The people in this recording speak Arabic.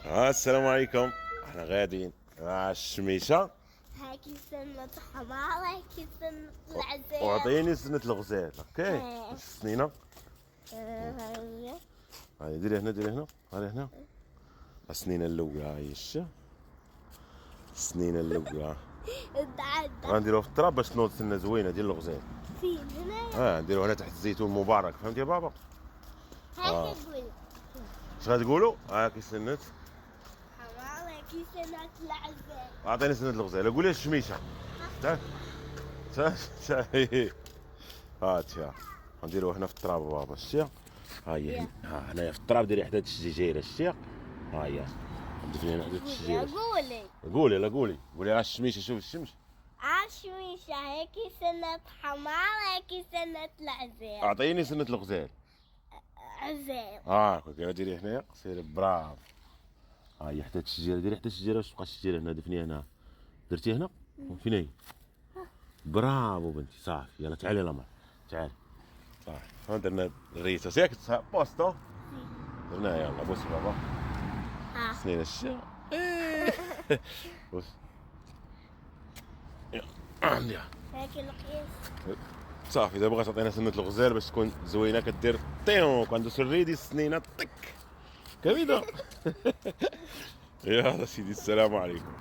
السلام عليكم. احنا غاديين مع الشميشه. هاكي سنة حمار، هاكي سنة العزيز. واعطيني سنه الغزال. اوكي السنينه هاي ديري هنا، ديري هنا، هاي هنا. السنينه الاولى هاي السنينه الاولى غنديروها في التراب باش تنوض سنه زوينه ديال الغزال. فين هنا؟ نديروها هنا تحت الزيتون المبارك، فهمتي يا بابا؟ هاكي تقول اش غتقولوا؟ هاكي سنه حمار، هاكي سنة العزيز. اعطيني سنه الغزال. قولي الشميشه. تعال تعال. هاتيها غنديروها هنا في التراب بابا. شتي ها هي هنايا في التراب. ديري حدا الشجيره. شتي ها هي نديري هنا حدا الشجيره. قولي لا قولي راه الشميشه. شوف الشمس. عشميشة هاكي سنة حمار، هاكي سنة العزيز. اعطيني سنه الغزال. عزيز. كنت ديري هنايا سيري برافو. ها هي حدا الشجيره. ديري حدا الشجيره. واش بقى الشجيره هنا؟ دفنيها هنا. درتي هنا فين هي؟ برافو بنتي. صافي يلا تعالي لامر. تعالي صافي. ها درنا الريسه. سيك بوستو درناها. يلا بوسي بابا. سنين الشا. بص يلا هاكي القياس. صافي. دابا غتعطينا سنة الغزال باش تكون زوينة. كدير طيون كندوس الريدي السنينة طك كبيدة. يلا سيدي السلام عليكم.